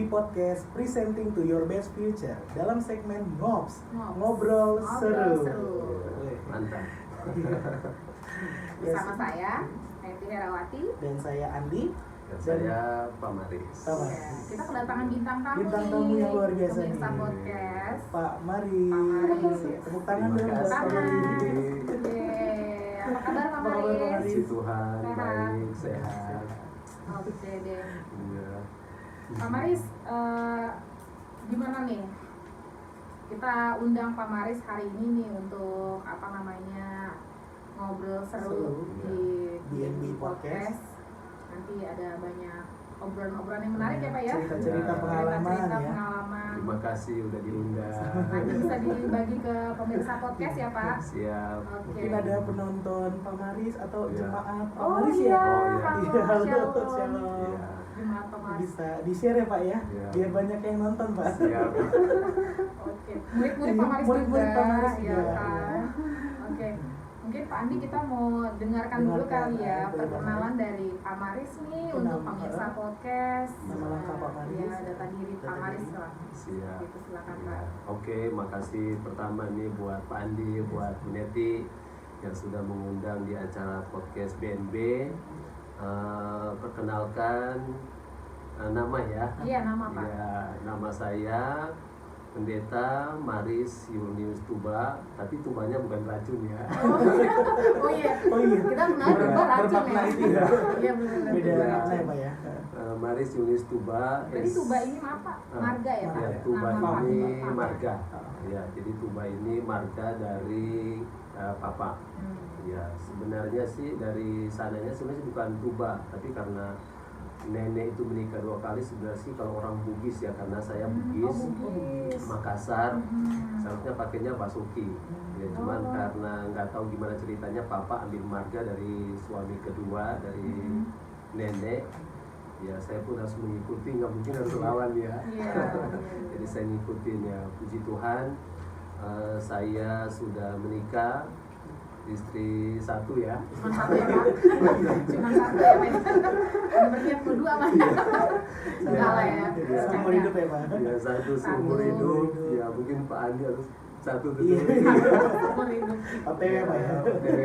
Podcast presenting to your best future dalam segmen Ngobs, Ngobrol seru. Mantap. Bersama saya, Eti Herawati. Dan saya Andi. Dan saya Pak Maris. Ya, kita kedatangan bintang tamu Bintang tamu yang luar biasa pemirsa nih. podcast. Pak Maris. Pak Maris. Tepuk tangan dong Terima buat Pak kasih. Maris. Yeay. Apa kabar Pak Apa kabar, Pak Maris? Maris? Puji Tuhan, Sehat. baik, sehat. Oke deh. Iya. Pak Maris, gimana nih? Kita undang Pak Maris hari ini nih untuk ngobrol seru di BNB Podcast. Nanti ada banyak obrolan-obrolan yang menarik ya Pak ya. Cerita-cerita Ya. pengalaman Cerita-cerita ya. pengalaman. Terima kasih udah diundang. Nanti bisa dibagi ke pemirsa podcast ya Pak. Siap. Oke. Mungkin ada penonton Pak Maris atau Iya. jemaat Pak Oh Maris iya, ya. Oh, iya. halo, Iya, halo, shalom. shalom. Iya. Jemaat Pak Maris. Bisa di-share ya Pak ya, Iya. biar banyak yang nonton Pak. Siap. Oke. Murid-murid Pak Maris Murid-murid juga. Pak Maris ya juga. kan. Oke. Mungkin Pak Andi kita mau dengarkan dulu Dengarkan, kali ya dari perkenalan dari Pak Maris nih untuk Nama- pemirsa podcast. nama lengkap Pak Maris. Ya, data diri Pak Data Maris diri. lah. Siap. Gitu, silakan Ya. Pak. Oke, makasih pertama nih buat Pak Andi, buat Bu Neti yang sudah mengundang di acara podcast BNB. Perkenalkan nama ya. Iya, nama Pak. Ya, nama saya Pendeta Maris Yunius Tuba, tapi tubanya bukan racun ya. Oh iya. Oh iya. Kita kenal tuba racun Bermakna ya. itu ya. Iya benar. Beda Iya. makna ya Pak ya. Maris Yunius Tuba. Jadi tuba ini apa? Marga ya Pak? Ya, tuba Nama Pak. ini Pak. marga. Ya, jadi tuba ini marga dari Papa. Ya, sebenarnya sih dari sananya sebenarnya bukan tuba, tapi karena nenek itu menikah 2 kali, sebenarnya sih kalau orang Bugis ya, karena saya Bugis, Bugis. Makassar, seharusnya pakainya Basuki. Ya, cuman Oh. karena nggak tahu gimana ceritanya, Papa ambil marga dari suami kedua dari nenek. Ya, saya pun harus mengikuti, nggak mungkin harus lawan ya. Iya. Jadi saya ngikutin ya, puji Tuhan. Saya sudah menikah, istri 1 ya. Cuma satu ya Pak? Cuma satu ya Pak? Ada berniat berdua Pak? Enggak lah ya. Iya. Seumur hidup ya Pak. Ya, 1 seumur Satu. hidup. Ya, mungkin Pak Andi harus 1 Iya. dulu. Seumur hidup. OTW ya Pak ya. Oke.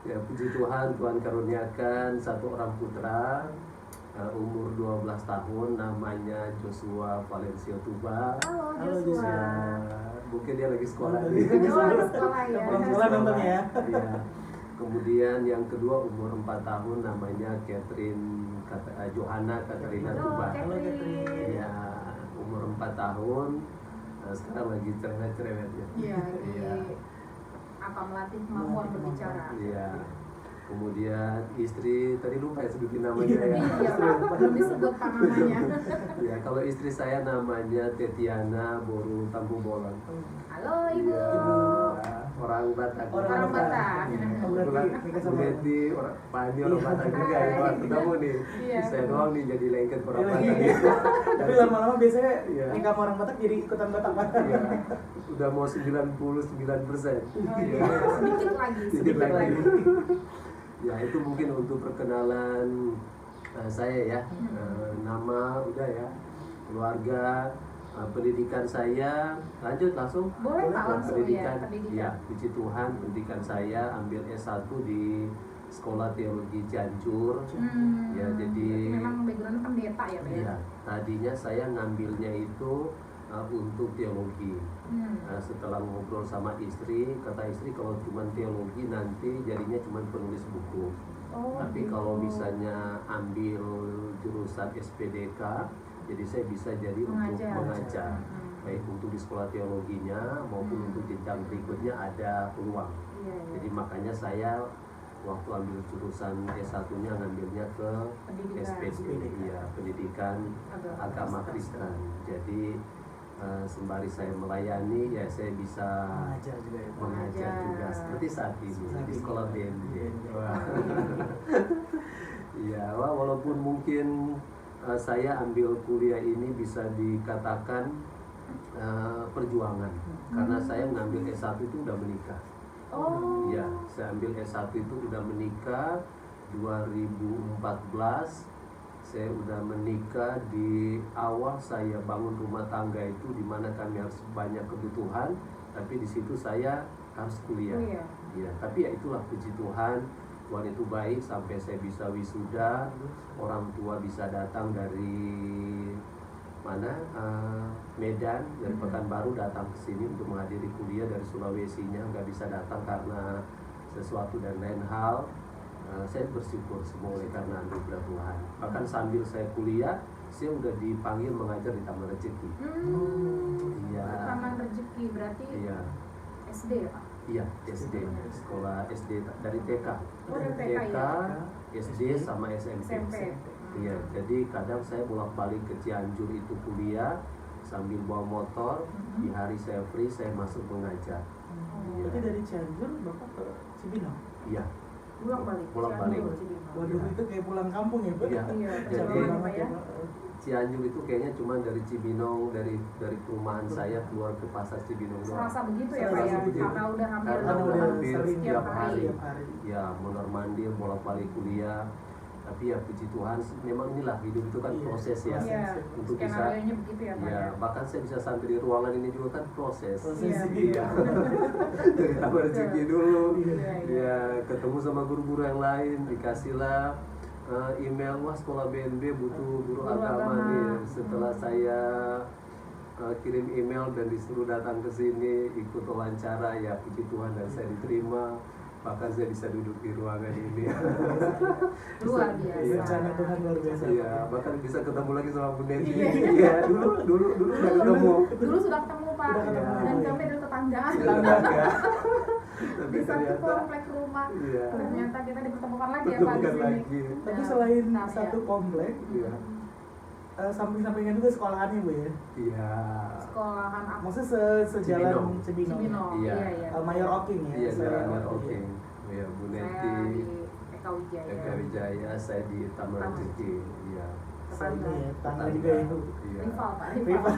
Ya, puji Tuhan, Tuhan karuniakan 1 orang putra, umur 12 tahun, namanya Joshua Valencio Tuba. Halo Halo, Joshua. Joshua. Mungkin dia lagi sekolah Lagi nih. Oh, di sekolah ya. Pulang sekolah nonton ya. Iya. Kemudian yang kedua umur 4 tahun, namanya Johanna Katerina Halo Tuba. Halo, Catherine. Catherine. Ya, umur 4 tahun. Sekarang lagi cerewet-cerewetnya. Iya, melatih kemampuan berbicara. Iya. Kemudian istri, tadi lupa ya sebutin namanya ya. Iya Pak, belum disebut Pak namanya. Ya, kalau istri saya namanya Tetiana Boru Tampu Bolon. Halo Ibu. Ya, orang Batak. Orang Batak. Oh, berarti nikah Bu sama Neti, orang Pak Andi orang Batak juga ya. Wah, ketemu nih. Iya. Saya doang nih jadi lengket orang Batak. Iya. Tapi lama-lama biasanya Iya. nikah sama orang Batak jadi ikutan Batak Pak. Iya. Udah mau 99%. Oh iya, sedikit lagi. Sedikit lagi. Ya, itu mungkin untuk perkenalan saya ya. Nama udah ya, keluarga, pendidikan saya, lanjut langsung. Boleh Pak, langsung pendidikan. ya, pendidikan. Ya, puji Tuhan, pendidikan saya ambil S1 di Sekolah Teologi Cianjur. Ya, jadi memang background pendeta ya Pak ya. ya, tadinya saya ngambilnya itu untuk teologi. Setelah ngobrol sama istri, kata istri kalau cuma teologi nanti jadinya cuma penulis buku. Oh, Tapi gitu. kalau misalnya ambil jurusan SPDK, jadi saya bisa jadi untuk mengajar. Baik untuk di sekolah teologinya maupun untuk jenjang berikutnya ada peluang. Iya, iya. Jadi makanya saya waktu ambil jurusan S1-nya ngambilnya ke Pendidikan. SPD, ya, pendidikan agama Kristen. Jadi sembari saya melayani, ya saya bisa Mengajar juga ya Pak. mengajar juga seperti saat ini di sekolah BNB. Wah. Ya, walaupun mungkin saya ambil kuliah ini bisa dikatakan perjuangan, karena saya ngambil S1 itu udah menikah. Oh. Ya, saya ambil S1 itu udah menikah 2014. Saya udah menikah di awal saya bangun rumah tangga itu di mana kami harus banyak kebutuhan, tapi di situ saya harus kuliah. Iya. Ya, tapi ya itulah puji Tuhan, Tuhan itu baik sampai saya bisa wisuda, orang tua bisa datang dari mana Medan, dari Pekanbaru datang ke sini untuk menghadiri kuliah, dari Sulawesinya nggak bisa datang karena sesuatu dan lain hal. Saya bersyukur semua oleh karena anugerah Tuhan. Bahkan sambil saya kuliah, saya udah dipanggil mengajar di Taman Rezeki. Iya. Taman Rezeki berarti Iya. SD ya Pak? Iya, SD, sekolah SD dari TK. Oh, dari TK ya? SD sama SMP. SMP. Iya, jadi kadang saya bolak-balik ke Cianjur itu kuliah sambil bawa motor. Di hari saya free, saya masuk mengajar. Iya. Berarti dari Cianjur Bapak ke Cibinong? Iya. Bolak-balik. Bolak-balik. Cianjur, Cibinong. Waduh, itu kayak pulang kampung ya Pak? Iya. Iya, Jadi perjalanan Pak ya. Cianjur itu kayaknya cuma dari Cibinong, dari perumahan saya keluar ke pasar Cibinong doang. Serasa begitu ya Pak Serasa ya? begitu. Karena udah hampir Karena udah hampir sering setiap hari. Setiap hari. Ya, mondar-mandir bolak-balik kuliah. Tapi ya puji Tuhan, memang inilah hidup itu kan Iya, proses ya. Iya, Untuk bisa, skenario-nya begitu ya Pak ya ya? bahkan saya bisa sampai di ruangan ini juga kan proses. Proses. Iya. Dari Taman Rezeki dulu, Iya. ya ketemu sama guru-guru yang lain, dikasihlah email, wah sekolah BNB butuh guru Guru agama agama. nih. Setelah saya kirim email dan disuruh datang ke sini ikut wawancara, ya puji Tuhan dan saya diterima. Bahkan saya bisa duduk di ruangan ini. Luar biasa. Iya. Rencana Tuhan luar biasa. Iya, bahkan bisa ketemu lagi sama Bu Neti. Iya. Iya, dulu udah ketemu. Dulu sudah ketemu Pak, Sudah ketemu. dan kami adalah tetanggaan. Tetangga. Tapi Di satu ternyata komplek rumah. Iya. Ternyata kita dipertemukan lagi ya Pak di Pertemukan sini. lagi. Tapi Dan selain bentar ya. satu komplek, Iya. samping-sampingan juga sekolahannya Bu ya? Iya. sekolahan apa? Maksudnya sejalan Cibinong. Cibinong. Iya. Iya. Mayor Oking ya? Iya, saya jalan Oking. Oking. Iya, Bu Saya Neti. di Eka Wijaya. Eka Wijaya, saya di Taman Taman Rezeki. Iya. Saya ini ya, tangga Tetangga. juga ya Bu. Iya. Rival Pak, Rival.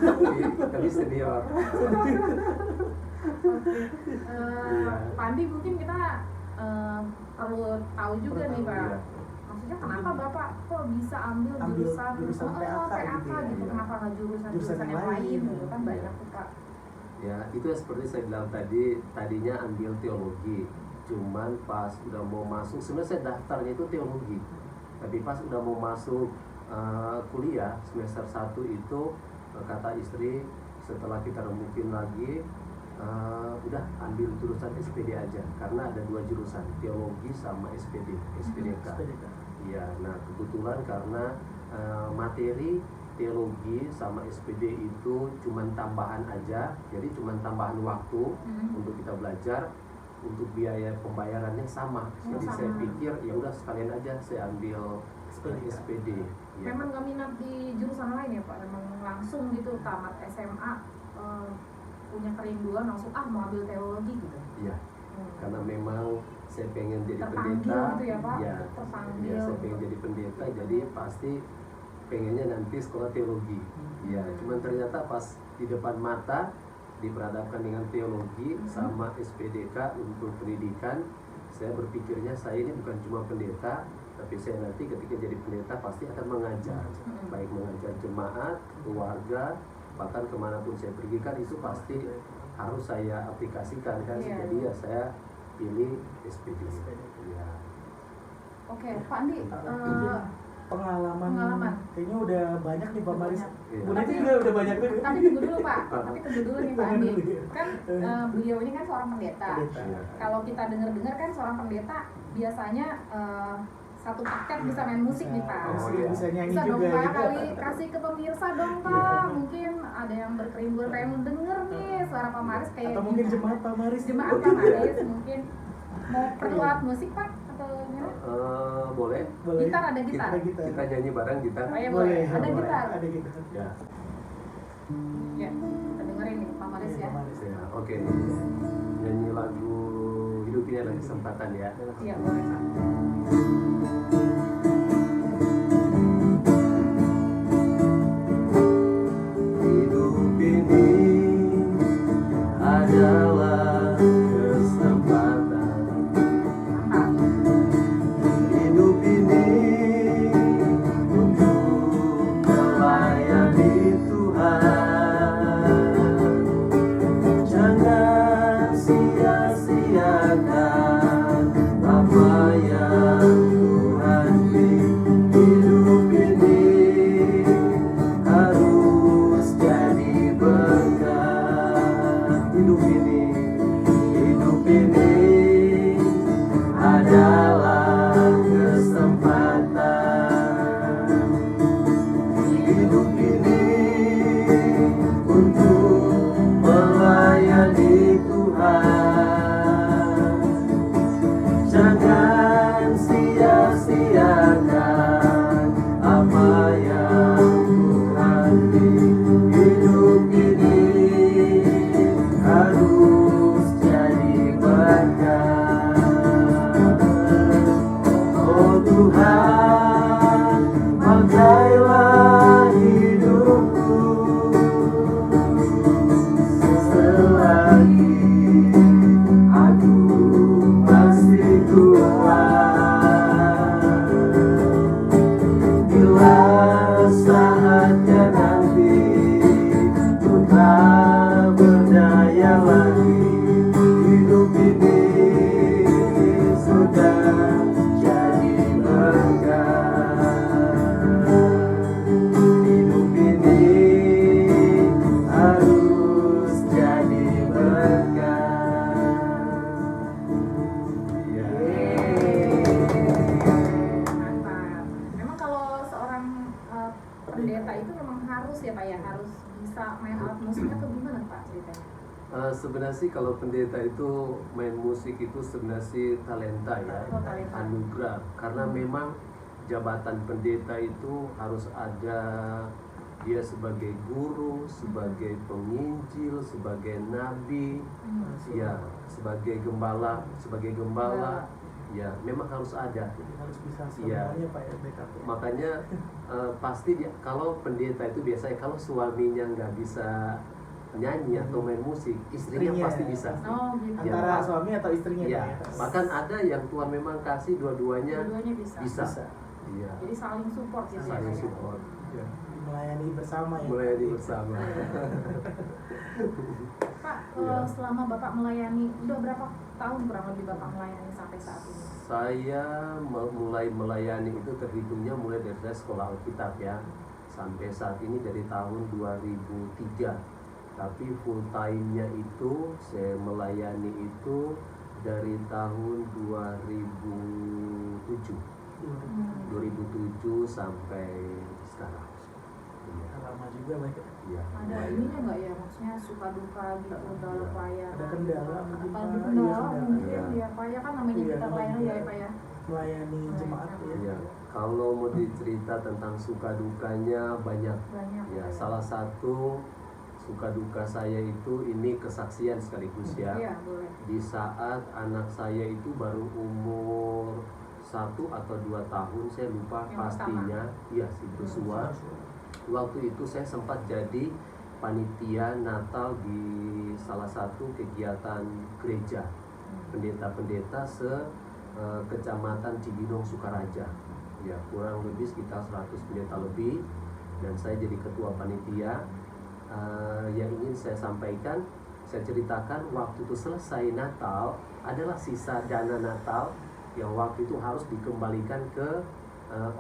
Tapi senior. Iya. Pak Andi mungkin kita perlu tahu juga Perlu nih tahu, Pak. iya. Maksudnya kenapa Bapak kok bisa ambil jurusan PAK PAK gitu ya? gitu? Iya. Kenapa nggak jurusan Jurusan yang yang lain lain. gitu kan banyak tuh Pak. Ya, itu ya seperti saya bilang tadi, tadinya ambil teologi. Cuman pas udah mau masuk, sebenarnya saya daftarnya itu teologi. Tapi pas udah mau masuk kuliah semester 1 itu kata istri, setelah kita rembukin lagi, udah ambil jurusan SPD aja karena ada 2 jurusan, teologi sama SPDK. Iya, nah kebetulan karena materi teologi sama SPD itu cuman tambahan aja, jadi cuman tambahan waktu untuk kita belajar, untuk biaya pembayarannya sama. Jadi sama. saya pikir ya udah sekalian aja saya ambil SPD. Ya. Memang nggak minat di jurusan lain ya Pak? Memang langsung gitu tamat SMA punya kerinduan langsung mau ambil teologi gitu. Iya. Karena memang saya pengen jadi Terpanggil pendeta. gitu ya, Pak? Iya. Terpanggil. Iya, saya pengen jadi pendeta, jadi pasti pengennya nanti sekolah teologi. Iya, cuman ternyata pas di depan mata diperhadapkan dengan teologi sama SPDK untuk pendidikan, saya berpikirnya saya ini bukan cuma pendeta, tapi saya nanti ketika jadi pendeta pasti akan mengajar, baik mengajar jemaat, keluarga, bahkan kemanapun saya pergi kan itu pasti harus saya aplikasikan kan. Iya. Jadi ya saya pilih SPD. Iya. Oke, Pak Andi, Pengalaman kayaknya udah banyak nih Pak Maris. Iya. Bu Neti juga udah banyak nih. tapi tunggu dulu Pak, tapi tunggu dulu nih Pak Andi. Tunggu dulu. Kan beliau ini kan seorang pendeta. Iya. Kalau kita dengar-dengar kan seorang pendeta biasanya satu paket bisa main musik nih Pak. Oh, iya. Bisa nyanyi Bisa dong juga Pak, gitu. kali kasih ke pemirsa dong Pak. Iya. Mungkin ada yang berkerinduan pengen denger nih suara Pak Maris kayak Atau mungkin gimana. jemaat Pak Maris. Jemaat Pak Maris mungkin mau perlu alat musik Pak atau gimana? Boleh. Boleh. Gitar ada gitar. Ada gitar. Kita nyanyi bareng gitar. Oh, iya, Boleh. Ada boleh. gitar. Ada gitar. Ya. Ya, kita dengerin nih Pak Maris ya. Pak Maris. Ya, oke. Nyanyi lagu Hidup Ini Adalah Kesempatan ya. Iya, boleh Pak. Hidup ini adalah kesempatan. Mantap. Hidup ini untuk hidup ini adalah kesempatan. Hidup ini untuk melayani Tuhan. Jangan sia-siakan apa yang Tuhan beri. Hidup ini harus jadi berkat. Oh Tuhan, pakailah hidupku selagi aku masih kuat. Bila saatnya nanti Tuhan berdaya lagi, hidup ini sudah jadi berkat. Hidup ini harus jadi berkat. Ya. Mantap. Memang kalau seorang pendeta itu memang harus ya Pak ya, harus bisa main alat musik atau gimana Pak ceritanya? Sebenarnya sih kalau pendeta itu main musik itu sebenarnya sih talenta ya, Oh, talenta. anugerah. Karena memang jabatan pendeta itu harus ada dia sebagai guru, sebagai penginjil, sebagai nabi, ya sebagai gembala, ya memang harus ada. Jadi harus bisa Iya. semuanya Pak ya BKP. Makanya pasti dia, kalau pendeta itu biasanya kalau suaminya nggak bisa nyanyi atau main musik, istrinya Istrinya. pasti bisa. Oh gitu. Ya. Antara suami atau istrinya Iya, Pak ya. bahkan ada yang Tuhan memang kasih dua-duanya Dua-duanya bisa. bisa. Bisa. Iya, Jadi saling support gitu ya, saling Pak ya. support. Ya, melayani bersama ya. Mulai Pak. di bersama. Pak, Iya. selama Bapak melayani, udah berapa tahun kurang lebih Bapak melayani sampai saat ini? Saya mulai melayani itu terhitungnya mulai dari saya sekolah Alkitab ya, sampai saat ini dari tahun 2003. Tapi full time-nya itu saya melayani itu dari tahun 2007. 2007 sampai sekarang. Iya. Lama juga Pak ya. Iya. Ada ininya nggak ya, maksudnya suka duka gitu dalam pelayanan? Ada kendala mungkin, Apa Pak? ada Iya, kendala kendala. mungkin Iya. ya Pak ya, kan namanya Iya, kita namanya pelayanan ya juga. Pak ya. Melayani jemaat ya. Iya. Kalau mau dicerita tentang suka dukanya banyak. Banyak. Ya, salah satu suka duka saya itu ini kesaksian sekaligus ya. Iya, boleh. Di saat anak saya itu baru umur 1 atau 2 tahun, saya lupa Yang pastinya, iya si Joshua. Waktu itu saya sempat jadi panitia Natal di salah satu kegiatan gereja pendeta-pendeta kecamatan Cibinong Sukaraja. Ya, kurang lebih sekitar 100 pendeta lebih, dan saya jadi ketua panitia. Yang ingin saya sampaikan, saya ceritakan waktu itu selesai Natal adalah sisa dana Natal yang waktu itu harus dikembalikan ke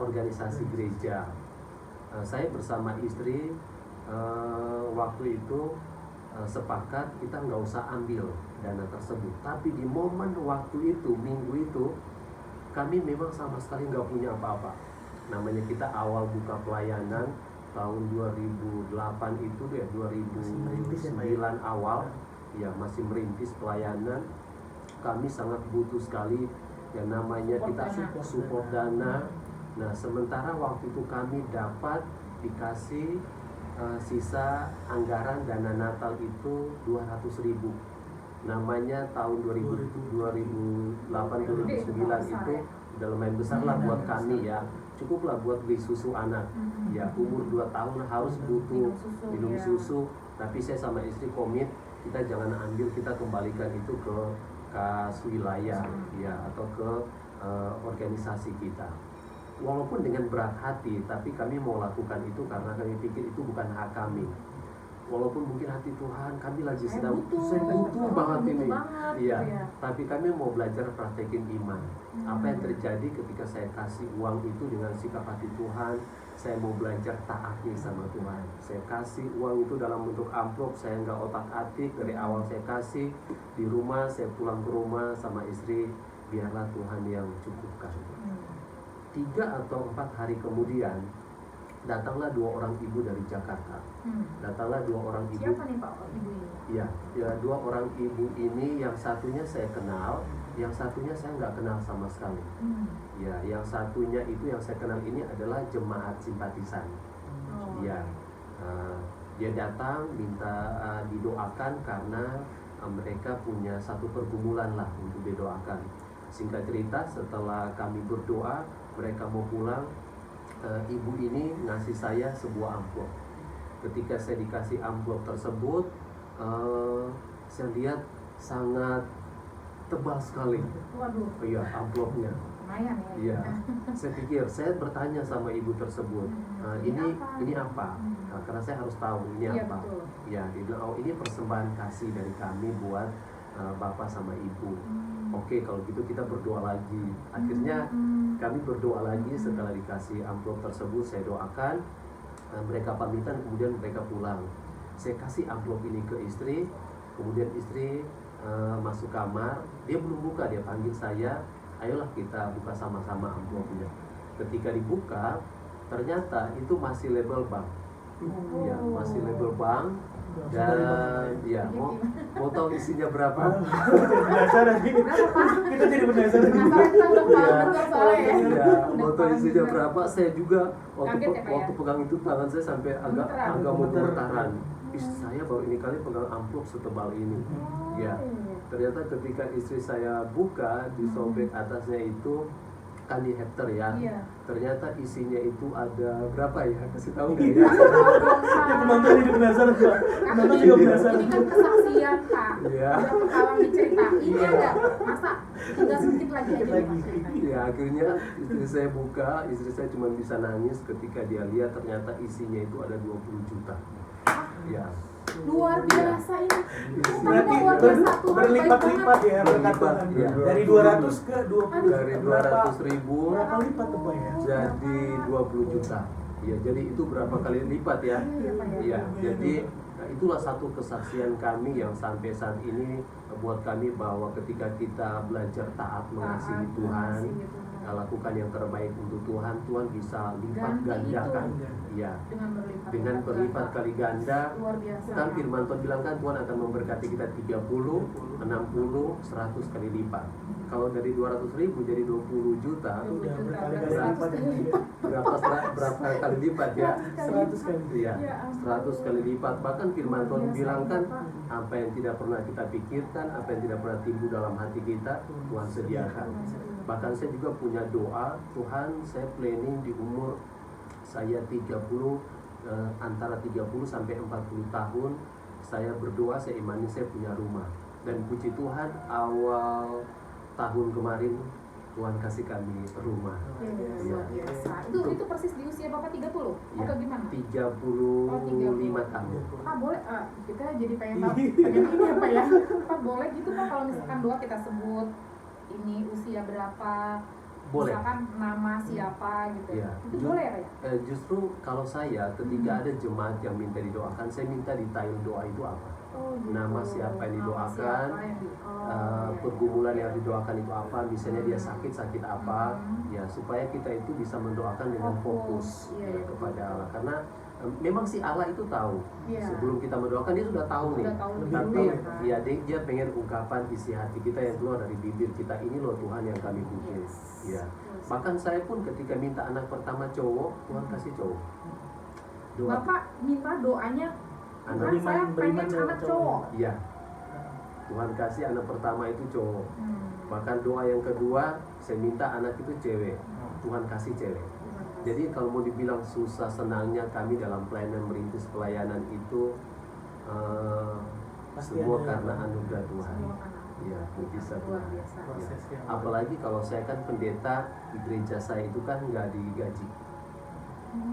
organisasi gereja. Saya bersama istri waktu itu sepakat kita nggak usah ambil dana tersebut. Tapi di momen waktu itu, minggu itu, kami memang sama sekali nggak punya apa-apa. Namanya kita awal buka pelayanan tahun 2008 itu deh, 2009 awal, ya masih merintis pelayanan. Kami sangat butuh sekali yang namanya kita support dana. Nah, sementara waktu itu kami dapat dikasih sisa anggaran dana Natal itu 200.000. Namanya tahun 2008-2009 itu udah lumayan besar lah buat kami ya. Cukuplah buat beli susu anak. Ya, umur 2 tahun harus butuh minum susu. Tapi saya sama istri komit, kita jangan ambil, kita kembalikan itu ke kas wilayah ya, atau ke organisasi kita. Walaupun dengan berat hati, tapi kami mau lakukan itu karena kami pikir itu bukan hak kami. Walaupun mungkin hati Tuhan, kami lagi sedang butuh banget ini. Iya, tapi kami mau belajar praktekin iman. Apa yang terjadi ketika saya kasih uang itu dengan sikap hati Tuhan, saya mau belajar taat nih sama Tuhan. Saya kasih uang itu dalam bentuk amplop, saya nggak otak-atik. Dari awal saya kasih di rumah, saya pulang ke rumah sama istri, biarlah Tuhan yang cukupkan. 3 atau 4 hari kemudian datanglah 2 orang ibu dari Jakarta. Datanglah 2 orang ibu. Siapa nih Pak ibu ini? Ya, 2 orang ibu ini, yang satunya saya kenal, yang satunya saya nggak kenal sama sekali. Ya, yang satunya itu yang saya kenal ini adalah jemaat simpatisan. Ya, dia datang minta didoakan karena mereka punya satu pergumulan lah untuk didoakan. Singkat cerita, setelah kami berdoa, mereka mau pulang. Ibu ini ngasih saya sebuah amplop. Ketika saya dikasih amplop tersebut, saya lihat sangat tebal sekali. Waduh, Iya, amplopnya. lumayan ya. Iya. Saya bertanya sama ibu tersebut, ini apa? Nah, karena saya harus tahu ini Iya, apa. betul. Ya, dia bilang, oh ini persembahan kasih dari kami buat bapak sama ibu. Oke, kalau gitu kita berdoa lagi. Akhirnya kami berdoa lagi setelah dikasih amplop tersebut. Saya doakan, mereka pamitan, kemudian mereka pulang. Saya kasih amplop ini ke istri, kemudian istri masuk kamar. Dia belum buka, dia panggil saya, ayolah kita buka sama-sama amplopnya. Ketika dibuka, ternyata itu masih label bank. Ya, masih label bank. Dan ya, mau tahu isinya berapa? Penasaran nih. Kita jadi penasaran. Penasaran kita udah paham betul soalnya ya. Ya, mau tahu isinya berapa? Saya juga Kaget ya, Pak, ya? waktu pegang itu tangan saya sampai agak mau gemetaran. Istri saya baru ini kali pegang amplop setebal ini. Ya, ternyata ketika istri saya buka, di sobek atasnya itu kan di hefter ya. Iya. Ternyata isinya itu ada berapa ya? Kasih tahu nggak ya? Ya penonton jadi penasaran Pak. Penonton juga penasaran. Ini kan kesaksian Pak. Iya. Udah pengalaman diceritain ya enggak? Masa tinggal sedikit lagi aja nih, Pak, ceritanya. Ya, akhirnya istri saya buka, istri saya cuma bisa nangis ketika dia lihat ternyata isinya itu ada 20 juta. Ya. Luar biasa ini. Berarti Luar biasa, Tuhan berlipat-lipat baik ya berkat Berlipat, Tuhan. iya. Dari 200 ke 20. Dari 200.000 Berapa lipat tuh Pak ya? jadi 20 juta. Ya, jadi itu berapa kali lipat ya? Iya, Pak, ya. Ya, jadi itulah satu kesaksian kami yang sampai saat ini buat kami bahwa ketika kita belajar taat mengasihi Tuhan, lakukan yang terbaik untuk Tuhan, Tuhan bisa lipat Ganti gandakan. itu. Ya, Dengan dengan berlipat kali ganda. Luar biasa. Kan firman Tuhan bilang kan Tuhan akan memberkati kita 30, 60, 100 kali lipat. Kalau dari 200.000 jadi 20 juta, Itu udah berkali-kali Berapa lipat ya. berapa kali lipat ya? 100 kali. Iya, Ya ampun. 100 kali lipat. Bahkan firman Tuhan Biasa bilang kan, Bapak. apa yang tidak pernah kita pikirkan, apa yang tidak pernah timbul dalam hati kita, Tuhan sediakan. Bahkan saya juga punya doa, Tuhan, saya planning di umur saya 30, antara 30 sampai 40 tahun, saya berdoa, saya imani saya punya rumah. Dan puji Tuhan, awal tahun kemarin Tuhan kasih kami rumah. Luar biasa. Itu persis di usia Bapak 30 Ya, atau gimana? 35 tahun. Pak boleh, kita jadi pengen tahu, pengen ini apa ya? Pak boleh gitu Pak kalau misalkan doa kita sebut ini usia berapa, Boleh. misalkan nama siapa gitu. Iya. Itu boleh ya Pak ya? Justru kalau saya ketika ada jemaat yang minta didoakan, saya minta detail doa itu apa. Oh, gitu. Nama siapa yang Nama didoakan, siapa yang di- pergumulan yang didoakan itu apa, misalnya dia sakit apa, Hmm. ya supaya kita itu bisa mendoakan dengan fokus Iya, ya, iya, kepada betul. Allah. Karena memang si Allah itu tahu. Iya. Sebelum kita mendoakan dia sudah tahu nih. Sudah tahu lebih Tapi dulu ya, Kak. ya dia pengen ungkapan isi hati kita yang keluar dari bibir kita, ini loh Tuhan yang kami puji. Yes. Ya. Yes. Bahkan saya pun ketika minta anak pertama cowok, Tuhan kasih cowok. Doa. Bapak minta doanya, Anak Tuhan saya beriman pengen cowok. anak cowok. Iya. Tuhan kasih anak pertama itu cowok. Bahkan doa yang kedua, saya minta anak itu cewek. Tuhan kasih cewek. Jadi kalau mau dibilang susah senangnya kami dalam pelayanan merintis pelayanan itu Pasti semua ada. karena anugerah Tuhan. Semua karena Iya, mujizat luar Tuhan. biasa. Proses yang Apalagi kalau saya kan pendeta di gereja saya itu kan nggak digaji.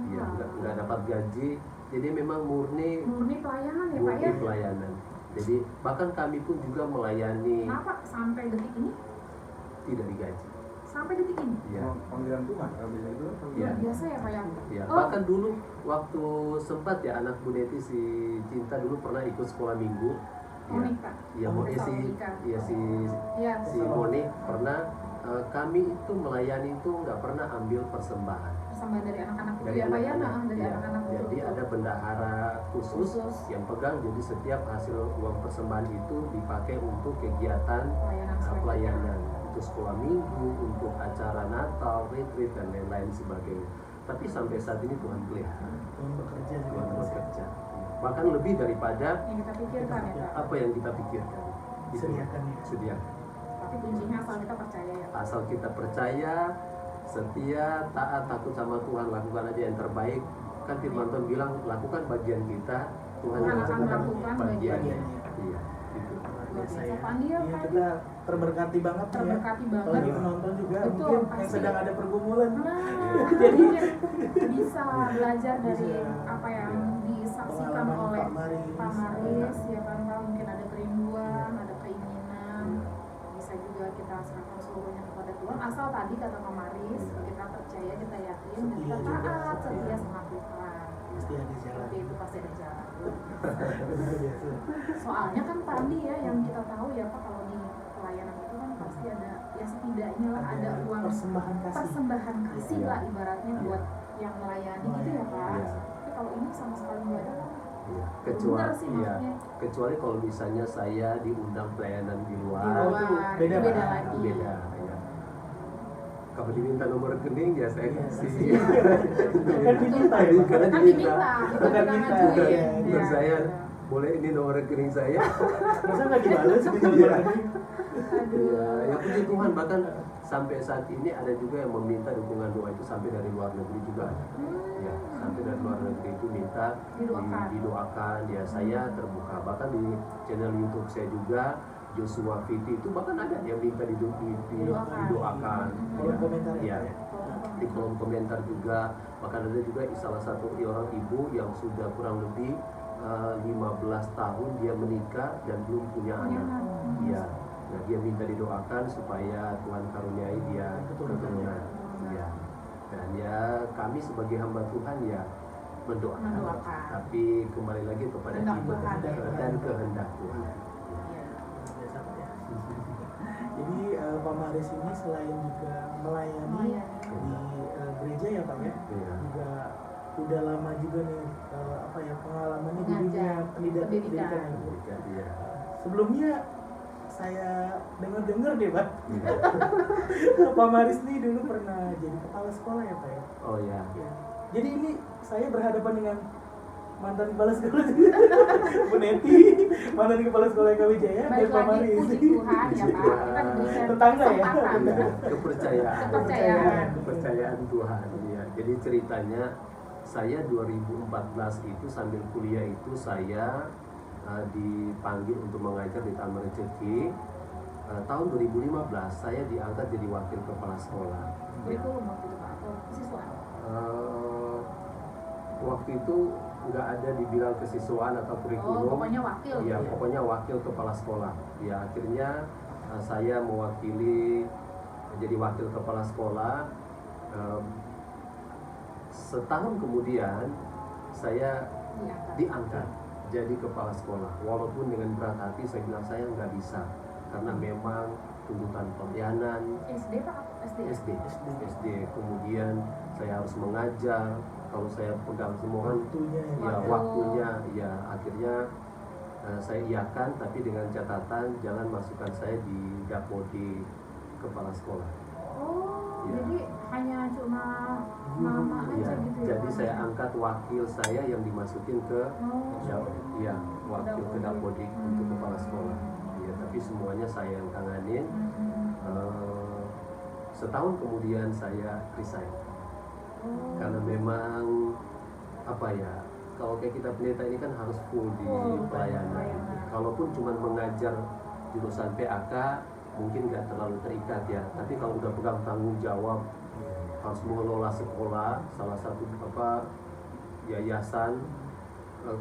Iya, nggak dapat gaji. Jadi memang murni Murni pelayanan ya Pak ya? pelayanan. Jadi bahkan kami pun juga melayani Kenapa sampai detik ini? tidak digaji. sampai detik ini. Ya. Panggilan Tuhan kalau bisa itu. Iya. Luar biasa ya Pak ya. Ya, Oh, bahkan dulu waktu sempat ya anak Bu Neti si Cinta dulu pernah ikut sekolah minggu. Monik Pak. Ya, si Iya. Monik pernah kami itu melayani itu nggak pernah ambil persembahan. Persembahan dari anak-anak itu Dari ya Pak ya, anak-anak. nah, dari Ya, anak-anak itu. jadi ada bendahara khusus yang pegang, jadi setiap hasil uang persembahan itu dipakai untuk kegiatan pelayanan, untuk sekolah minggu, untuk acara Natal, retreat dan lain-lain sebagainya. Tapi sampai saat ini Tuhan pelihara, Tuhan bekerja juga. Tuhan bekerja, bahkan lebih daripada yang kita pikirkan ya Pak. apa yang kita pikirkan. Itu Sediakan ya. sediakan. Tapi kuncinya asal kita percaya ya Pak. Asal kita percaya, setia, taat, takut sama Tuhan, lakukan aja yang terbaik. Kan firman Tuhan bilang, lakukan bagian kita, Tuhan Tuhan yang akan melakukan bagiannya. bagiannya. Iya, gitu. Luar Luar biasa biasa. ya. Pak Andi ya, Iya, Pak. kita terberkati banget ya. Terberkati banget. Apalagi penonton juga Betul, mungkin yang pasti. sedang ada pergumulan. Nah, jadi bisa belajar dari Bisa. apa yang disaksikan Pengalaman oleh Pak Maris. Pak Maris, ya kan Pak, mungkin ada kerinduan, ada keinginan, bisa juga kita serahkan seluruhnya kepada Tuhan. Asal tadi kata Pak Maris, kita percaya, kita yakin, dan kita Setia juga. taat, setia sama Tuhan. Pasti ada jalan. Seperti itu pasti ada jalan. Luar biasa. Soalnya kan tadi ya yang kita tahu ya Pak, kalau di pelayanan itu kan pasti ada ya setidaknya lah ada uang persembahan kasih. persembahan kasih Iya. lah ibaratnya Iya. buat yang melayani gitu ya Pak. Iya. Tapi kalau ini sama sekali nggak ada kan? Iya. Benar sih Iya. maksudnya. Kecuali kalau misalnya saya diundang pelayanan di Di luar, luar, beda, itu beda Pak. lagi. beda. Ya. Kalau diminta nomor rekening ya saya Iya, kasih. pasti. Kan diminta ya, Pak? Karena Kan diminta. diminta, Bukan bukan kita minta. ngajuin. Iya, Terus Iya, saya iya. boleh ini nomor rekening saya. Masa nggak dibalas di Iya. nomor rekening? Aduh. Ya, ya puji Tuhan, bahkan sampai saat ini ada juga yang meminta dukungan doa itu sampai dari luar negeri juga ada. Ya, sampai dari luar negeri itu minta Didoakan. didoakan. Ya, saya terbuka. Bahkan di channel YouTube saya juga Joshua Fiti itu bahkan ada yang minta didoakan. Kolom komentar Ya, ya. di kolom komentar juga. Bahkan ada juga salah satu orang ibu yang sudah kurang lebih 15 tahun dia menikah dan belum punya anak. Ya, nah dia minta didoakan supaya Tuhan karuniai dia keturunan. Ya, dan ya kami sebagai hamba Tuhan ya mendoakan. Mendoakan. Tapi kembali lagi kepada Kehendak kita Tuhan. dan kehendak Tuhan. Iya. Biasa, Pak, ya. Jadi Pak Maris ini selain juga melayani Melayani. di gereja ya Pak ya, Iya. juga udah lama juga nih apa ya pengalamannya di dunia Mengajar. pendidikan Pendidikan. Ibu. Iya. Sebelumnya saya dengar deh Pak, Iya. Pak Maris nih dulu pernah jadi kepala sekolah ya Pak ya. Oh ya. Ya. Jadi ini saya berhadapan dengan mantan kepala sekolah Bu Neti, mantan kepala sekolah KW Jaya dan Balik Pak lagi Maris. puji Tuhan ya Pak, kita diberikan Tetangga ya? kesempatan. Ya, kepercayaan. Kepercayaan. Kepercayaan Tuhan. Ya. Jadi ceritanya saya 2014 itu sambil kuliah itu saya dipanggil untuk mengajar di Taman Rezeki. Tahun 2015 saya diangkat jadi wakil kepala sekolah. Ya. Kurikulum waktu itu Pak, atau siswa? Waktu itu nggak ada dibilang kesiswaan atau kurikulum. Oh, pokoknya wakil. Ya, gitu pokoknya wakil kepala sekolah. Ya, akhirnya saya mewakili jadi wakil kepala sekolah. Setahun kemudian saya Diangkat. diangkat jadi kepala sekolah. Walaupun dengan berat hati saya bilang saya nggak bisa karena memang tuntutan pelayanan SD Pak atau SD? SD. Kemudian saya harus mengajar. Kalau saya pegang semua kan Waktunya ya. ya waktunya ya akhirnya saya iakan, tapi dengan catatan jangan masukkan saya di dapodi kepala sekolah. Oh, Ya. jadi hanya cuma nama aja Ya, gitu ya? jadi Pak? saya angkat wakil saya yang dimasukin ke Oh, ya wakil ke dapodi untuk kepala sekolah. Ya, tapi semuanya saya yang tanganin. Setahun kemudian saya resign karena memang apa ya, kalau kayak kita pendeta ini kan harus full di Full pelayanan. pelayanan. Kalaupun cuma mengajar jurusan PAK mungkin nggak terlalu terikat ya, tapi kalau udah pegang tanggung jawab harus mengelola sekolah, salah satu yayasan,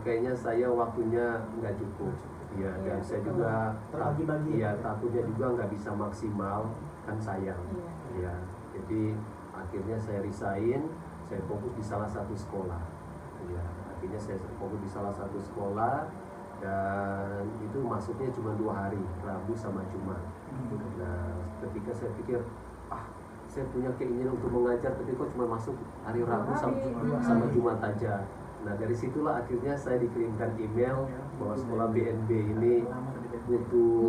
kayaknya saya waktunya nggak cukup. Iya, dan Iya, saya betul. juga Terbagi-bagi. iya, takutnya juga nggak bisa maksimal, kan sayang. Iya. Iya, jadi akhirnya saya resign, saya fokus di salah satu sekolah. Iya, akhirnya saya fokus di salah satu sekolah dan itu masuknya cuma 2 hari, Rabu sama Jumat. Nah, ketika saya pikir, saya punya keinginan untuk mengajar, tapi kok cuma masuk hari Rabu sama Jumat aja. Nah, dari situlah akhirnya saya dikirimkan email bahwa sekolah BNB ini butuh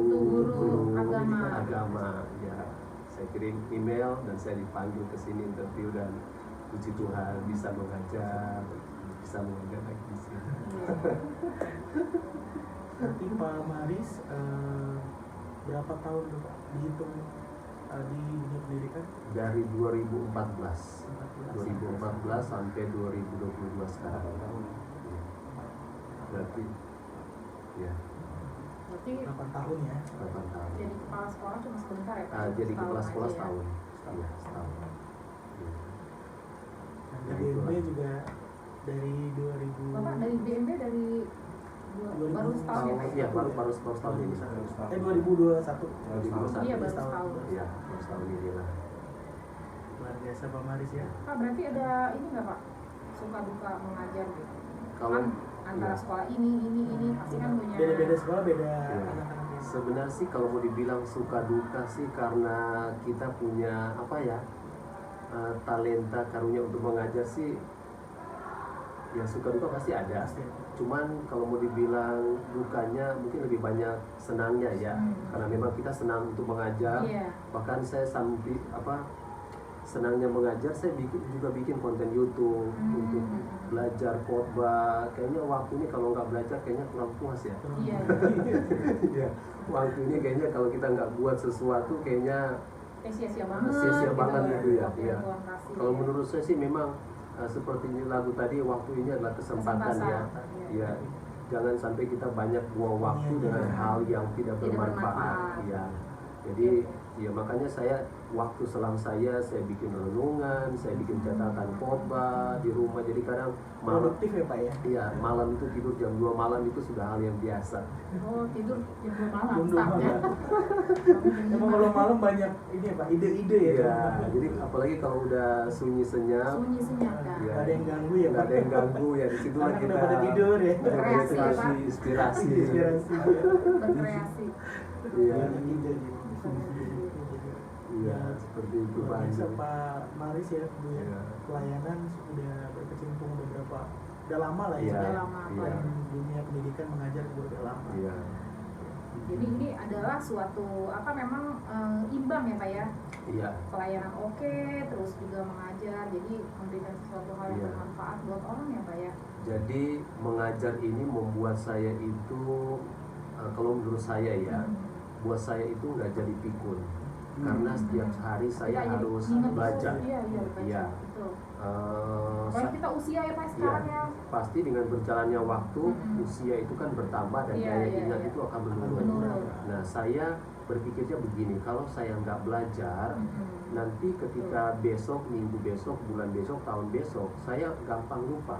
guru agama. Ya, saya kirim email dan saya dipanggil ke sini interview dan puji Tuhan bisa mengajar lagi di sini. Berarti Pak Maris berapa tahun tuh Pak dihitung di dunia pendidikan? Dari 2014 sampai 2022 sekarang. Berarti ya Berarti 8 tahun ya. 8 tahun. jadi kepala sekolah cuma sebentar ya Pak? Jadi Setahun kepala sekolah aja ya? setahun. Iya, setahun. Iya. Dan di BNB juga dari 2000 Bapak dari BNB dari baru setahun ya Pak? Iya, baru setahun ini. 2021. 2021. Iya, baru setahun. Iya, baru setahun ini lah. Luar biasa Pak Maris ya. Pak berarti ada ini nggak Pak? Suka duka mengajar gitu? Kalau Kan antara iya. sekolah ini pasti kan punya Beda-beda sekolah beda Iya. anak-anaknya. Sebenarnya sih kalau mau dibilang suka duka sih karena kita punya talenta karunia untuk mengajar sih, ya suka duka pasti ada. Pasti. Cuman kalau mau dibilang dukanya mungkin lebih banyak senangnya ya, karena memang kita senang untuk mengajar. Iya. Bahkan saya sampai senangnya mengajar, saya juga bikin konten YouTube untuk belajar khotbah. Kayaknya waktu ini kalau nggak belajar kayaknya kurang puas ya. Iya. Ya, waktu ini kayaknya kalau kita nggak buat sesuatu kayaknya Sia-sia banget. sia-sia banget gitu gitu ya. waktu Iya. yang Tuhan kasih. Kalau menurut saya sih memang seperti lagu tadi, waktu ini adalah kesempatan ya. Iya. Ya, jangan sampai kita banyak buang waktu dengan hal yang tidak bermanfaat. Ya. Jadi ya makanya saya waktu selang saya bikin renungan, saya bikin catatan khotbah di rumah. Jadi kadang malam, Produktif ya Pak ya. iya, malam itu tidur jam 2 malam itu sudah hal yang biasa. Oh, tidur jam 2 malam Jam 2 startnya. malam. Emang kalau malam banyak ini ya Pak, ide-ide ya. Iya, jadi apalagi kalau udah sunyi senyap, Sunyi senyap kan. Iya. Nggak ada yang ganggu ya nggak Pak. ada yang ganggu ya, di situ Anak kita udah pada tidur ya. Berkreasi ya, Pak. inspirasi. Inspirasi. Berkreasi. Iya, Banyak ide. iya, seperti itu Pak. Luar biasa Pak Maris ya, Bu ya. Iya. Pelayanan udah berkecimpung udah lama lah ya. Iya, Sudah lama, iya, Pak. Dunia pendidikan mengajar juga udah lama. iya, Jadi ini adalah suatu memang imbang ya Pak ya. iya, Pelayanan oke, terus juga mengajar. Jadi memberikan sesuatu hal yang Iya. bermanfaat buat orang ya Pak ya. Jadi mengajar ini membuat saya itu, kalau menurut saya ya, buat saya itu nggak jadi pikun. Karena setiap hari saya Kita jadi harus ingat belajar. terus. Iya, baca. Iya. Betul. Sa- Kalau kita usia ya Pak sekarang Iya. ya. Pasti dengan berjalannya waktu, usia itu kan bertambah dan Iya, daya iya, ingat iya. itu akan menurun. Menurun. Nah, saya berpikirnya begini, kalau saya nggak belajar, nanti ketika besok, minggu besok, bulan besok, tahun besok, saya gampang lupa.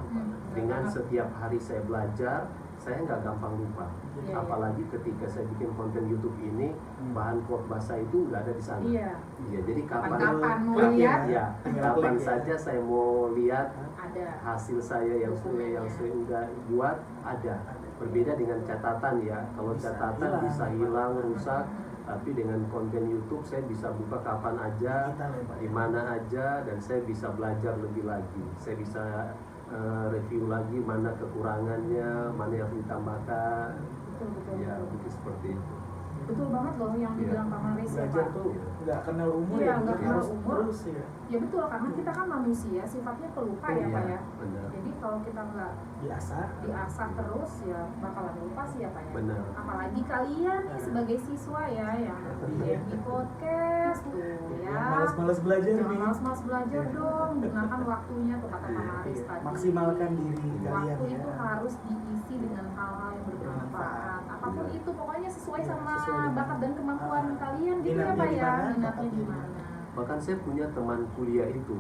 Dengan setiap hari saya belajar, saya nggak gampang lupa. Iya, Apalagi ketika saya bikin konten YouTube ini, bahan khotbah saya itu nggak ada di sana. Iya. Iya, jadi Kapan-kapan mau Klik ya. lihat ya, Tinggal kapan klik ya. saja saya mau lihat ada. hasil saya yang saya udah buat ada. Berbeda dengan catatan ya. Kalau catatan bisa hilang, rusak, tapi dengan konten YouTube saya bisa buka kapan aja, Digital ya, Pak. di mana aja, dan saya bisa belajar lebih lagi. Saya bisa review lagi mana kekurangannya, mana yang harus ditambahkan. Betul. Ya, mungkin seperti itu. Betul banget loh yang dibilang Pak Maris ya Belajar Pak. tuh nggak kenal umur Iya, ya, nggak kenal harus umur. terus ya. Ya betul, karena kita kan manusia sifatnya pelupa ya Pak ya. Benar. Jadi kalau kita nggak Biasa. diasah terus ya bakalan lupa sih ya Pak ya. Benar. Apalagi kalian nih sebagai siswa ya yang di podcast tuh ya. Yang malas-malas belajar Jangan nih. malas-malas belajar dong, gunakan waktunya tuh kata Pak Maris tadi. Maksimalkan diri kalian Waktu ya. itu harus diisi dengan hal-hal yang bermanfaat. Apapun Iya. itu pokoknya sesuai Iya, sama sesuai dengan- bakat dan kemampuan kalian gitu ya Minatnya Pak di ya. mana, Minatnya bakatnya di gimana? Bahkan saya punya teman kuliah itu,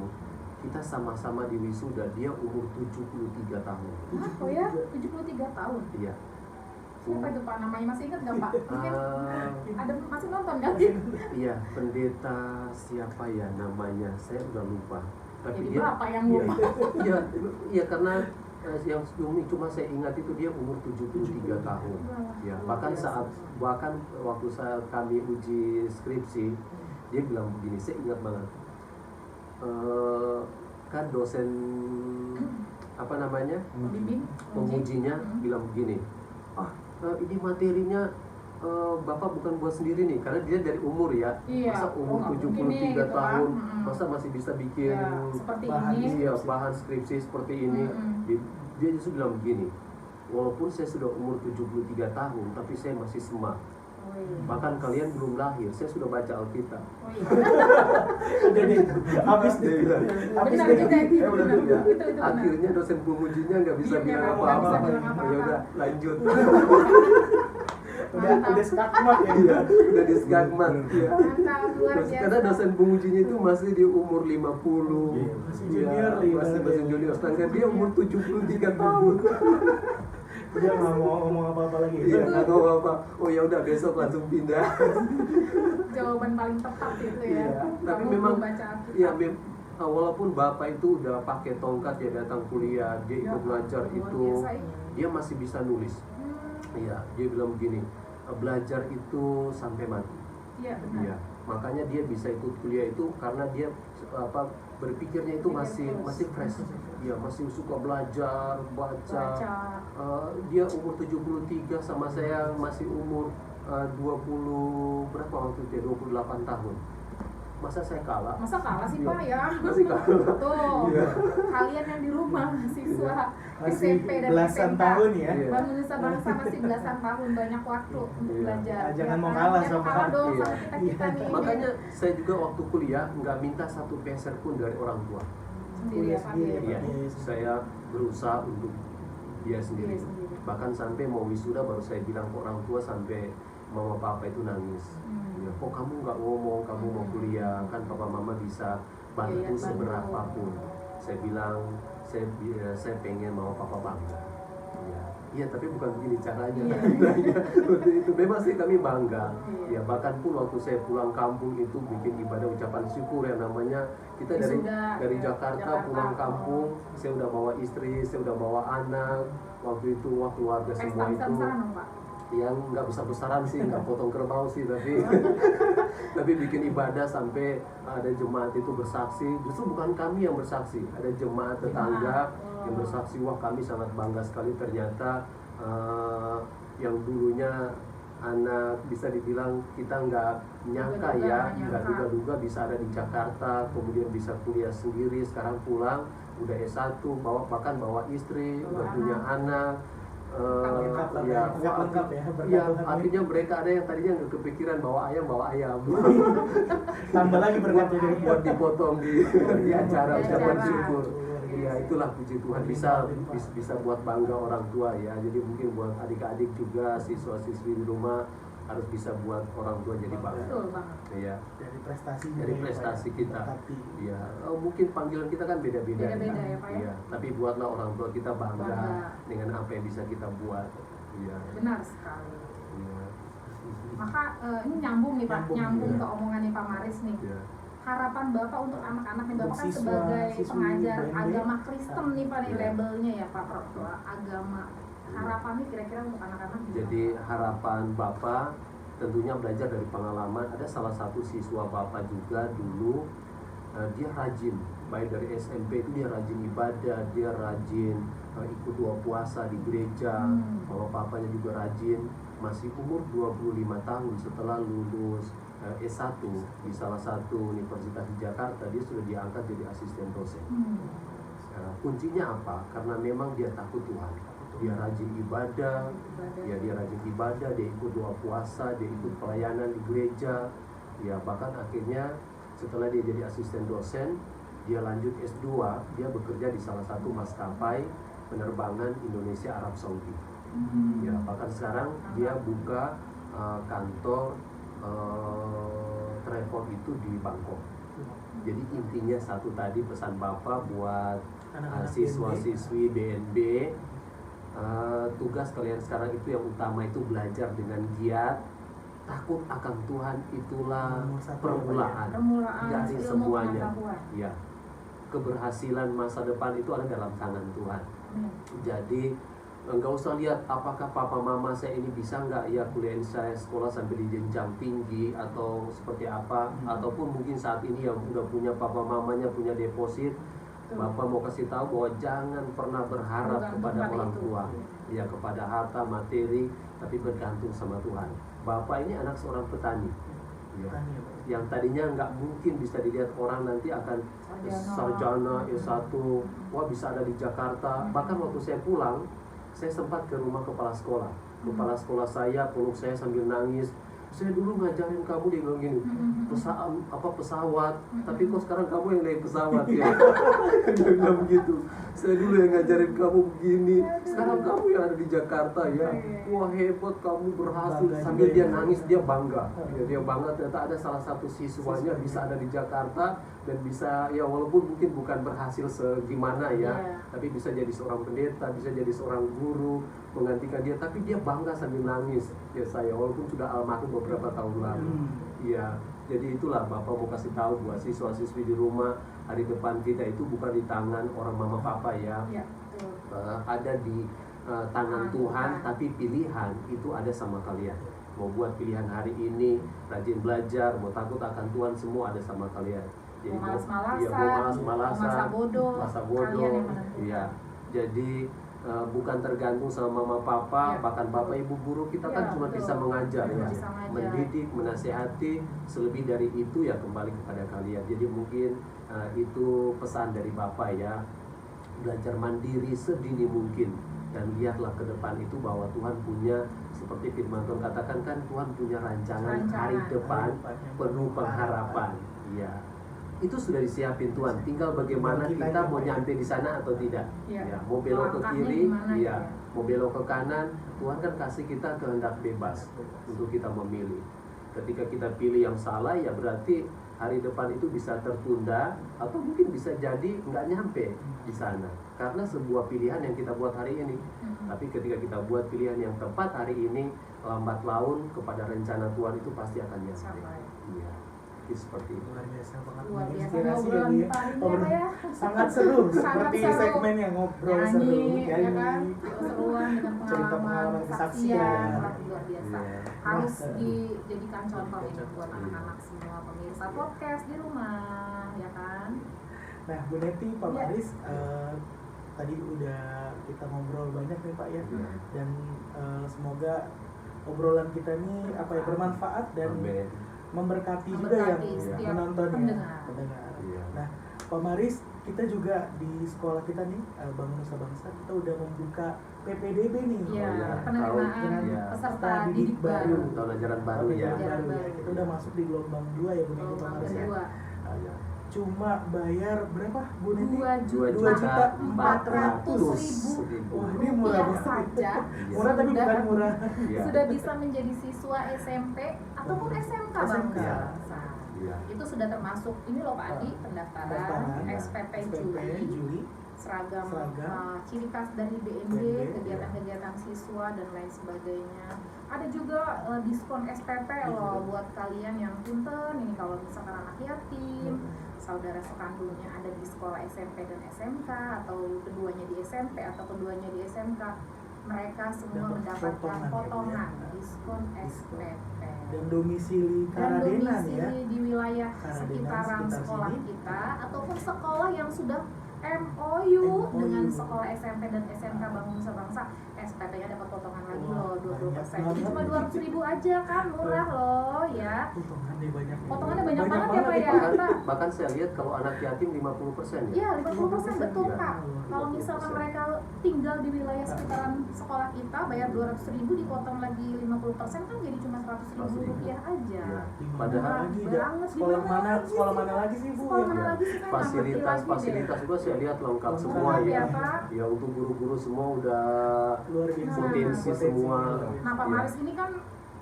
kita sama-sama di wisuda, dia umur 73 tahun. Hah, oh ya? 73 tahun. Iya. Siapa itu Pak? Namanya masih ingat nggak Pak? Mungkin ada masih nonton kan? Iya, pendeta siapa ya namanya? Saya udah lupa. Jadi Bapak yang iya, lupa. iya karena yang sebelumnya cuma saya ingat itu dia umur 73 tahun. Ya, bahkan waktu saat kami uji skripsi, dia bilang begini, saya ingat banget. Kan dosen apa namanya? Pembimbing, Pengujinya bilang begini. Ini materinya Bapak bukan buat sendiri nih, karena dia dari umur ya. Iya. Masa umur nggak 73 mungkin nih, gitu tahun, kan. masa masih bisa bikin Ya, seperti bahan ini. iya, bahan skripsi seperti ini. Dia justru bilang begini, walaupun saya sudah umur 73 tahun, tapi saya masih semak. Oh, iya. Bahkan kalian belum lahir, saya sudah baca Alkitab. Oh, iya. Jadi habis Dia bilang, Benar juga itu. udah Benar. ya. Itu benar. Akhirnya dosen pengujinya nggak bisa Iya, bilang nggak apa-apa. bisa bilang apa-apa. Ya udah, lanjut. udah skakmat ya. Iya, udah di skagmat. Iya. Mantap, luar biasa. Karena dosen pengujinya itu masih di umur 50. Iya, masih Iya, junior, masih junior. Sedangkan dia umur 73 tahun. Dia nggak mau ngomong apa-apa lagi. Iya, nggak tahu apa. Oh ya udah besok langsung pindah. Jawaban paling tepat itu ya. Iya, tapi Kamu memang belum baca Alkitab. ya walaupun bapak itu udah pakai tongkat ya datang kuliah, dia Ya, ikut belajar luar itu, biasa ini. dia masih bisa nulis. Iya, dia bilang begini, belajar itu sampai mati. Iya, benar. Iya, makanya dia bisa ikut kuliah itu karena dia berpikirnya itu masih fresh. Iya, masih suka belajar, baca. Dia umur 73 sama saya masih umur 20 berapa waktu itu ya, 28 tahun. Masa saya kalah? Masa kalah sih Iya, Pak ya? masih kalah. Tuh, Iya. kalian yang di rumah mahasiswa Masih SMP dan belasan SMK. tahun ya. Iya. Bank Indonesia Bangsa masih belasan tahun, banyak waktu untuk Iya. belajar. Jangan Ya mau kan? kalah Jangan sama- kalah dong Iya. sama kita nih. Makanya saya juga waktu kuliah nggak minta satu peser pun dari orang tua. Sendiri ya Pak. Sendiri, ya. Iya, saya berusaha untuk dia sendiri. Dia sendiri. Bahkan sampai mau wisuda baru saya bilang ke orang tua sampai mama papa itu nangis. Ya, kok kamu nggak ngomong, kamu mau kuliah, kan papa mama bisa bantu Iya, bantu. seberapapun. Saya bilang, saya pengen mama papa bangga. Ya, iya tapi bukan begini caranya. Iya. Waktu itu memang sih kami bangga. Iya. Ya bahkan pun waktu saya pulang kampung itu bikin ibadah ucapan syukur yang namanya kita Wisuda, dari ya, Jakarta Jakarta. pulang kampung, saya udah bawa istri, saya udah bawa anak. Waktu itu keluarga semua itu Pesta-pesan dong Pak. yang nggak besar-besaran sih, nggak potong kerbau sih, tapi tapi bikin ibadah sampai ada jemaat itu bersaksi. Justru bukan kami yang bersaksi, ada jemaat tetangga yang bersaksi, wah kami sangat bangga sekali ternyata yang dulunya anak bisa dibilang kita nggak nyangka ya, nggak duga-duga bisa ada di Jakarta, kemudian bisa kuliah sendiri, sekarang pulang udah S1, bahkan bawa istri, udah punya anak. Lengkap lah, lengkap ya, berkat Ya, Tuhan. akhirnya mereka ada yang tadinya nggak kepikiran bawa ayam. Tambah lagi berkatnya dari buat dipotong di acara ucapan acara. syukur. Ya itulah puji Tuhan bisa buat bangga orang tua ya. Jadi mungkin buat adik-adik juga, siswa-siswi di rumah harus bisa buat orang tua jadi bangga. Betul banget. Iya. dari Dari prestasi kita. Berkati. Iya, mungkin panggilan kita kan beda-beda. Beda-beda ya, Pak, ya. Iya, tapi buatlah orang tua kita bangga Bangga. dengan apa yang bisa kita buat. Iya. Benar sekali. Iya. Maka ini nyambung nih Pak, nyambung ya. ke omongannya Pak Maris nih. Iya. Harapan Bapak untuk anak-anak nih, Bapak kan Siswa, sebagai siswi pengajar BND. agama Kristen nih Pak, nih Iya. labelnya ya Pak, agama. Harapannya kira-kira untuk anak-anak gimana? Jadi harapan Bapak tentunya belajar dari pengalaman. Ada salah satu siswa Bapak juga dulu, dia rajin, baik dari SMP itu dia rajin ibadah, dia rajin ikut doa puasa di gereja. Mama papanya juga rajin. Masih umur 25 tahun setelah lulus S1 di salah satu universitas di Jakarta, dia sudah diangkat jadi asisten dosen. Kuncinya apa? Karena memang dia takut Tuhan. Dia rajin ibadah, dia rajin ibadah, dia ikut doa puasa, dia ikut pelayanan di gereja. Ya bahkan akhirnya setelah dia jadi asisten dosen, dia lanjut S2, dia bekerja di salah satu maskapai penerbangan Indonesia Arab Saudi. Ya bahkan sekarang dia buka kantor travel itu di Bangkok. Jadi intinya satu tadi pesan Bapak buat Anak-anak siswa-siswi BNB, tugas kalian sekarang itu yang utama itu belajar dengan giat. Takut akan Tuhan itulah Nomor satu, permulaan dari ilmu semuanya. pengetahuan. Ya, keberhasilan masa depan itu ada dalam tangan Tuhan. Jadi nggak usah lihat apakah papa mama saya ini bisa nggak ya kuliahin saya sekolah sampai di jenjang tinggi atau seperti apa, ataupun mungkin saat ini yang udah punya papa mamanya punya deposit. Bapak mau kasih tahu bahwa jangan pernah berharap Bergantung kepada pada orang itu. tua, ya kepada harta materi, tapi bergantung sama Tuhan. Bapak ini anak seorang petani, ya, Petani ya, Pak. yang tadinya nggak mungkin bisa dilihat orang nanti akan sarjana S1, wah bisa ada di Jakarta. Bahkan waktu saya pulang, saya sempat ke rumah kepala sekolah. Kepala sekolah saya peluk saya sambil nangis. Saya dulu ngajarin kamu, dia bilang gini, pesawat, tapi kok sekarang kamu yang naik pesawat ya? Dia bilang begitu. Saya dulu yang ngajarin kamu begini, sekarang kamu yang ada di Jakarta ya. Wah hebat, kamu berhasil. Bangga Sambil juga dia ya. nangis, dia bangga. Ya, dia bangga ternyata ada salah satu siswanya bisa ada di Jakarta dan bisa ya walaupun mungkin bukan berhasil segimana ya, tapi bisa jadi seorang pendeta, bisa jadi seorang guru menggantikan dia, tapi dia bangga sambil nangis ya saya, walaupun sudah almarhum beberapa tahun lalu. Iya, jadi itulah Bapak mau kasih tahu buat siswa-siswi di rumah, hari depan kita itu bukan di tangan orang mama papa ya, Ya, betul. ada di tangan Tuhan, tapi pilihan itu ada sama kalian. Mau buat pilihan hari ini, rajin belajar, mau takut akan Tuhan, semua ada sama kalian. Jadi Mau malas-malasan, iya, mau malas-malasan, mau masa kalian bodoh, yang menentukan. iya. Jadi bukan tergantung sama mama papa, Ya, bahkan bapak ibu guru kita kan Ya, cuma betul. bisa mengajar Cuma ya, bisa mengajar. mendidik, menasehati. Selebih dari itu ya kembali kepada kalian. Jadi mungkin itu pesan dari bapak ya, belajar mandiri sedini mungkin dan lihatlah ke depan itu bahwa Tuhan punya, seperti firman Tuhan katakan kan, Tuhan punya rancangan hari depan penuh pengharapan. Iya. Itu sudah disiapin Tuhan, tinggal bagaimana kita mau nyampe di sana atau tidak. Iya. Ya, mau belok ke Langkahnya kiri, gimana iya. ya? Mau belok ke kanan, Tuhan kan kasih kita kehendak bebas untuk kita memilih. Ketika kita pilih yang salah, ya berarti hari depan itu bisa tertunda atau mungkin bisa jadi nggak nyampe di sana. Karena sebuah pilihan yang kita buat hari ini. Tapi ketika kita buat pilihan yang tepat hari ini, lambat laun kepada rencana Tuhan itu pasti akan nyampe. Sampai. Iya. Itu seperti itu. Luar biasa banget, Luar biasa menginspirasi ya, ngobrolan Bu ya. tadi Obrolan ya. sangat seru, Sangat seperti seru. segmennya ngobrol seru, Nyanyi, ya kan? nyanyi. Seruan dengan Cerita-pengalaman, kesaksian, kesaksian. wah, luar biasa. Iya. Harus Wah, dijadikan contoh ini buat Iya. anak-anak semua pemirsa podcast di rumah, ya kan? Nah, Bu Neti, Pak Iya. Maris, tadi udah kita ngobrol banyak nih Pak ya, Iya. dan semoga obrolan kita ini apa ya, bermanfaat dan Amin. memberkati juga yang Memberkati setiap menontonnya, pendengar. Iya. Nah, Pak Maris, kita juga di sekolah kita nih, Bangun Nusa Bangsa, kita udah membuka PPDB nih. Iya, iya. penerimaan Iya. peserta didik baru. Tahun ajaran baru ya. Ajaran baru. Kita udah masuk di gelombang 2 ya Bu Neti, Pak Gelombang Maris ya. kedua. Ah, ya. Cuma bayar berapa Bu Neti? 2.400.000 Wah, ini murah banget. saja. Murah tapi Sudah- bukan murah. Iya. Sudah bisa menjadi siswa SMP ataupun SMK Bang. SMK. Bangsa. Iya. Itu sudah termasuk, ini loh Pak Adi, pendaftaran SPP Juli, seragam, ciri khas dari BND, kegiatan-kegiatan siswa dan lain sebagainya. Ada juga diskon SPP loh buat kalian yang punten, ini kalau misalkan anak yatim, saudara sekandungnya ada di sekolah SMP dan SMK, atau keduanya di SMP atau keduanya di SMK, mereka semua Dapat mendapatkan potongan, potongan diskon SPP. Dan domisili Dan Karadenan domisili ya. di wilayah Karadenan sekitaran sekitar sekolah sini. kita ataupun sekolah yang sudah MOU dengan MOU. sekolah SMP dan SMK Bangun Nusa Bangsa, SPP-nya dapat potongan lagi Wah, loh, 20%. banyak Ini cuma banget. 200.000 aja kan, murah loh ya. Potongannya banyak. Potongannya banyak banget ya, Pak ya. Bahkan saya lihat kalau anak yatim 50% ya. Iya, 50% betul Iya. Kak. Kalau misalkan mereka tinggal di wilayah sekitaran sekolah kita, bayar 200.000 dipotong lagi 50% kan jadi cuma 100.000 rupiah aja. Iya. Padahal Padahal lagi banget, sekolah gimana mana lagi sekolah sih? mana lagi sih Bu? Sekolah Ya? mana lagi sih, saya nggak ngerti lagi fasilitas deh. juga saya lihat lengkap semua Lengkap ya. ya, Pak. Ya untuk guru-guru semua udah Luar biasa. potensi semua. Nah Pak Iya. Maris ini kan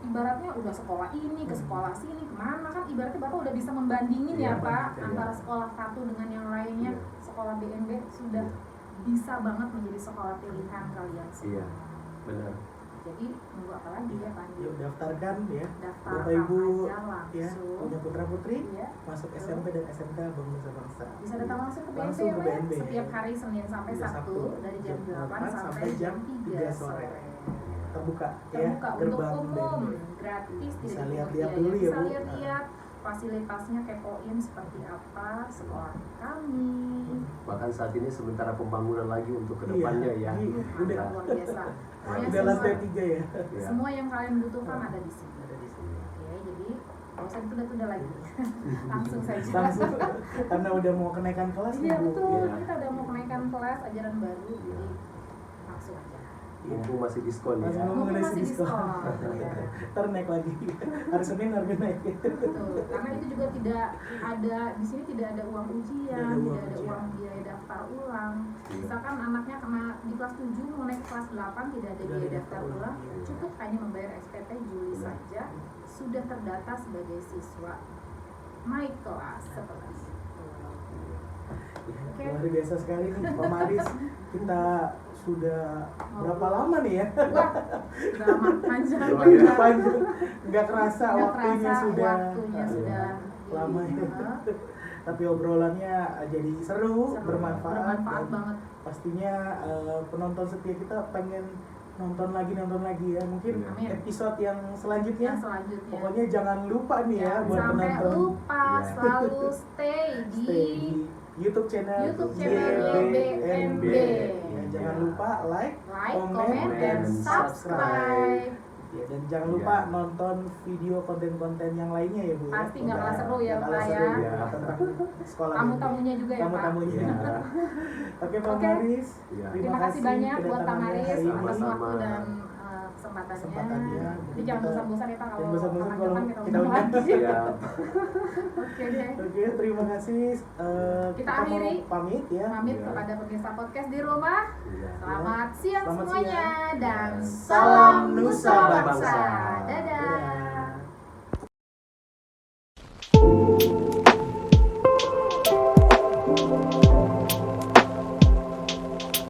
ibaratnya udah sekolah ini ke sekolah sini kemana kan, ibaratnya Bapak udah bisa membandingin Iya, ya Pak iya. antara sekolah satu dengan yang lainnya, Iya. sekolah BNB sudah bisa banget menjadi sekolah pilihan kalian semua. Iya, benar. Jadi nunggu apa lagi ya Pak Andi? Yuk daftarkan ya. Daftarkan Bapak Ibu aja ya, langsung. punya putra putri Iya. masuk SMP dan SMK Bank Nusa Bangsa. Bisa datang langsung ke BNB, Langsung ke ya, BNB. setiap hari Senin sampai Iya, Sabtu dari jam 8 sampai jam 3 sore. Terbuka ya, Terbuka untuk gerbang umum, BNB. gratis, Bisa tidak lihat-lihat dipungut dulu biaya. ya, Bisa Bu. lihat-lihat fasilitasnya, kepoin seperti apa sekolah kami. Bahkan saat ini sementara pembangunan lagi untuk kedepannya ya. Iya, udah. Luar biasa. Pokoknya Udah lantai semua, 3 ya. Ya. semua yang kalian butuhkan ada di sini. Ada di sini. Oke, jadi gak usah ditunda-tunda lagi. Langsung saja. Langsung karena udah mau kenaikan kelas Iya nih, Bu. betul, Ya. kita udah mau kenaikan kelas ajaran baru, jadi langsung aja. Mumpung masih diskon ya. Langsung Mumpung mengenai masih diskon. diskon, ya. Ntar naik lagi. Hari Senin harga naik. Betul, karena itu juga tidak ada di sini, tidak ada uang ujian, tidak ada uang biaya daftar ulang. Iya. Misalkan anaknya kena di kelas 7 mau naik kelas 8 tidak ada biaya daftar ulang, Iya. cukup hanya membayar SPP Juli Benar. saja sudah terdata sebagai siswa naik kelas setelah itu. Oke. Luar biasa sekali nih Pak Maris. Kita sudah berapa lama nih ya? Wah, drama panjang Luar juga. biasa. Panjang. Nggak kerasa Nggak waktunya kerasa, sudah waktunya sudah lama ya. Iya. Tapi obrolannya jadi seru, Seru, bermanfaat, bermanfaat dan banget. pastinya penonton setia kita pengen nonton lagi ya. Mungkin Amin. episode yang selanjutnya. Yang selanjutnya Pokoknya jangan lupa nih ya buat sampai penonton. lupa, Iya. selalu stay di Stay di YouTube channel YouTube channel YBNB. YBNB. Ya, jangan lupa like, like, komen, comment, dan subscribe. Ya, dan jangan lupa Iya. nonton video konten-konten yang lainnya ya Bu. ya. Pasti nggak kalah seru ya, Nggak kalah Pak, seru ya. tentang sekolah. Tamu-tamunya juga ya Pak. Tamu-tamunya. Iya. Oke Pak Oke. Maris. Iya. Terima kasih banyak buat Pak kedatangannya Maris hari ini. atas Sama-sama. waktu dan kesempatannya. Jadi jangan Kita- bosan-bosan ya Pak kalau Jangan bosan-bosan kalau kapan-kapan kita undang. lagi. Iya. Oke deh. Oke, terima kasih. Kita mau akhiri. pamit ya. Pamit Iya. kepada pemirsa podcast di rumah. Iya. Selamat siang Selamat semuanya siang. dan Iya. salam Salam Nusa Nusa Bangsa. Bangsa. Dadah.